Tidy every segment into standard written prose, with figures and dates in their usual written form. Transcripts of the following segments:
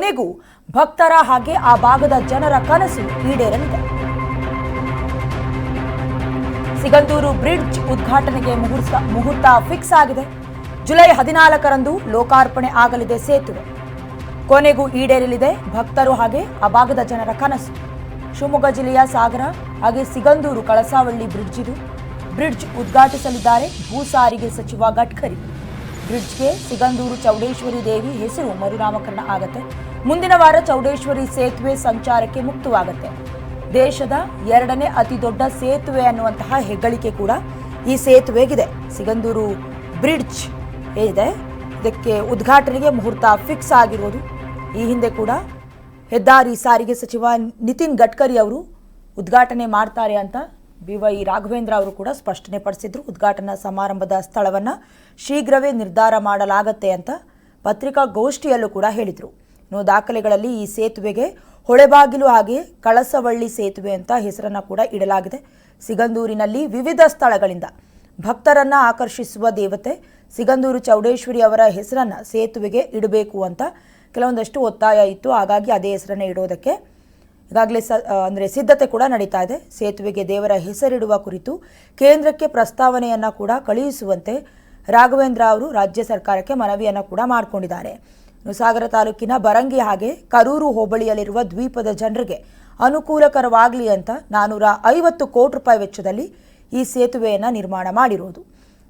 ಕೊನೆಗೂ ಭಕ್ತರ ಹಾಗೆ ಆ ಭಾಗದ ಜನರ ಕನಸು ಈಡೇರಲಿದೆ. ಸಿಗಂದೂರು ಬ್ರಿಡ್ಜ್ ಉದ್ಘಾಟನೆಗೆ ಮುಹೂರ್ತ ಫಿಕ್ಸ್ ಆಗಿದೆ. ಜುಲೈ 14ರಂದು ಲೋಕಾರ್ಪಣೆ ಆಗಲಿದೆ ಸೇತುವೆ. ಕೊನೆಗೂ ಈಡೇರಲಿದೆ ಭಕ್ತರು ಹಾಗೆ ಆ ಭಾಗದ ಜನರ ಕನಸು. ಶಿವಮೊಗ್ಗ ಜಿಲ್ಲೆಯ ಸಾಗರ ಹಾಗೆ ಸಿಗಂದೂರು ಕಳಸಾವಳ್ಳಿ ಬ್ರಿಡ್ಜ್ ಇದು. ಬ್ರಿಡ್ಜ್ ಉದ್ಘಾಟಿಸಲಿದ್ದಾರೆ ಭೂ ಸಾರಿಗೆ ಸಚಿವ ಗಡ್ಕರಿ. ಬ್ರಿಡ್ಜ್ಗೆ ಸಿಗಂದೂರು ಚೌಡೇಶ್ವರಿ ದೇವಿ ಹೆಸರು ಮರುನಾಮಕರಣ ಆಗುತ್ತೆ. ಮುಂದಿನ ವಾರ ಚೌಡೇಶ್ವರಿ ಸೇತುವೆ ಸಂಚಾರಕ್ಕೆ ಮುಕ್ತವಾಗುತ್ತೆ. ದೇಶದ 2ನೇ ಅತಿ ದೊಡ್ಡ ಸೇತುವೆ ಅನ್ನುವಂತಹ ಹೆಗ್ಗಳಿಕೆ ಕೂಡ ಈ ಸೇತುವೆಗಿದೆ. ಸಿಗಂದೂರು ಬ್ರಿಡ್ಜ್ ಇದೆ, ಇದಕ್ಕೆ ಉದ್ಘಾಟನೆಗೆ ಮುಹೂರ್ತ ಫಿಕ್ಸ್ ಆಗಿರೋದು. ಈ ಹಿಂದೆ ಕೂಡ ಹೆದ್ದಾರಿ ಸಾರಿಗೆ ಸಚಿವ ನಿತಿನ್ ಗಡ್ಕರಿ ಅವರು ಉದ್ಘಾಟನೆ ಮಾಡ್ತಾರೆ ಅಂತ BY ರಾಘವೇಂದ್ರ ಅವರು ಕೂಡ ಸ್ಪಷ್ಟನೆ ಪಡಿಸಿದ್ರು. ಉದ್ಘಾಟನಾ ಸಮಾರಂಭದ ಸ್ಥಳವನ್ನು ಶೀಘ್ರವೇ ನಿರ್ಧಾರ ಮಾಡಲಾಗುತ್ತೆ ಅಂತ ಪತ್ರಿಕಾಗೋಷ್ಠಿಯಲ್ಲೂ ಕೂಡ ಹೇಳಿದರು. ಇನ್ನು ದಾಖಲೆಗಳಲ್ಲಿ ಈ ಸೇತುವೆಗೆ ಹೊಳೆಬಾಗಿಲು ಹಾಗೆ ಕಳಸವಳ್ಳಿ ಸೇತುವೆ ಅಂತ ಹೆಸರನ್ನು ಕೂಡ ಇಡಲಾಗಿದೆ. ಸಿಗಂದೂರಿನಲ್ಲಿ ವಿವಿಧ ಸ್ಥಳಗಳಿಂದ ಭಕ್ತರನ್ನ ಆಕರ್ಷಿಸುವ ದೇವತೆ ಸಿಗಂದೂರು ಚೌಡೇಶ್ವರಿ ಅವರ ಹೆಸರನ್ನು ಸೇತುವೆಗೆ ಇಡಬೇಕು ಅಂತ ಕೆಲವೊಂದಷ್ಟು ಒತ್ತಾಯ ಇತ್ತು. ಹಾಗಾಗಿ ಅದೇ ಹೆಸರನ್ನು ಇಡೋದಕ್ಕೆ ಈಗಾಗಲೇ ಸಿದ್ಧತೆ ಕೂಡ ನಡೀತಾ ಇದೆ. ಸೇತುವೆಗೆ ದೇವರ ಹೆಸರಿಡುವ ಕುರಿತು ಕೇಂದ್ರಕ್ಕೆ ಪ್ರಸ್ತಾವನೆಯನ್ನು ಕೂಡ ಕಳುಹಿಸುವಂತೆ ರಾಘವೇಂದ್ರ ಅವರು ರಾಜ್ಯ ಸರ್ಕಾರಕ್ಕೆ ಮನವಿಯನ್ನು ಕೂಡ ಮಾಡಿಕೊಂಡಿದ್ದಾರೆ. ಸಾಗರ ತಾಲೂಕಿನ ಬರಂಗಿ ಹಾಗೆ ಕರೂರು ಹೋಬಳಿಯಲ್ಲಿರುವ ದ್ವೀಪದ ಜನರಿಗೆ ಅನುಕೂಲಕರವಾಗಲಿ ಅಂತ 450 ಕೋಟಿ ರೂಪಾಯಿ ವೆಚ್ಚದಲ್ಲಿ ಈ ಸೇತುವೆಯನ್ನು ನಿರ್ಮಾಣ ಮಾಡಿರುವುದು.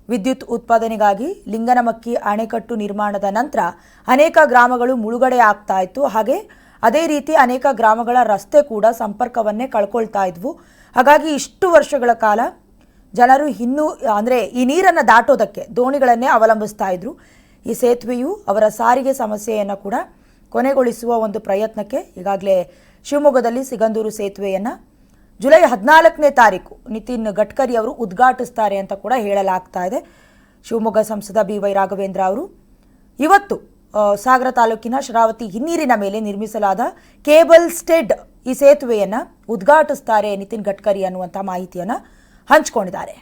ವಿದ್ಯುತ್ ಉತ್ಪಾದನೆಗಾಗಿ ಲಿಂಗನಮಕ್ಕಿ ಅಣೆಕಟ್ಟು ನಿರ್ಮಾಣದ ನಂತರ ಅನೇಕ ಗ್ರಾಮಗಳು ಮುಳುಗಡೆ ಆಗ್ತಾ ಇತ್ತು. ಹಾಗೆ ಅದೇ ರೀತಿ ಅನೇಕ ಗ್ರಾಮಗಳ ರಸ್ತೆ ಕೂಡ ಸಂಪರ್ಕವನ್ನೇ ಕಳ್ಕೊಳ್ತಾ ಇದ್ವು. ಹಾಗಾಗಿ ಇಷ್ಟು ವರ್ಷಗಳ ಕಾಲ ಜನರು ಈ ನೀರನ್ನು ದಾಟೋದಕ್ಕೆ ದೋಣಿಗಳನ್ನೇ ಅವಲಂಬಿಸ್ತಾ ಇದ್ರು. ಈ ಸೇತುವೆಯು ಅವರ ಸಾರಿಗೆ ಸಮಸ್ಯೆಯನ್ನು ಕೂಡ ಕೊನೆಗೊಳಿಸುವ ಒಂದು ಪ್ರಯತ್ನಕ್ಕೆ ಈಗಾಗಲೇ ಶಿವಮೊಗ್ಗದಲ್ಲಿ ಸಿಗಂದೂರು ಸೇತುವೆಯನ್ನು ಜುಲೈ 14ನೇ ತಾರೀಕು ನಿತಿನ್ ಗಡ್ಕರಿ ಅವರು ಉದ್ಘಾಟಿಸ್ತಾರೆ ಅಂತ ಕೂಡ ಹೇಳಲಾಗ್ತಾ ಇದೆ. ಶಿವಮೊಗ್ಗ ಸಂಸದ BY ರಾಘವೇಂದ್ರ ಅವರು ಇವತ್ತು ಸಾಗರ ತಾಲೂಕಿನ ಶರಾವತಿ ಹಿನ್ನೀರಿನ ಮೇಲೆ ನಿರ್ಮಿಸಲಾದ ಕೇಬಲ್ ಸ್ಟೆಡ್ ಈ ಸೇತುವೆಯನ್ನು ಉದ್ಘಾಟಿಸ್ತಾರೆ ನಿತಿನ್ ಗಡ್ಕರಿ ಅನ್ನುವಂಥ ಮಾಹಿತಿಯನ್ನು ಹಂಚಿಕೊಂಡಿದ್ದಾರೆ.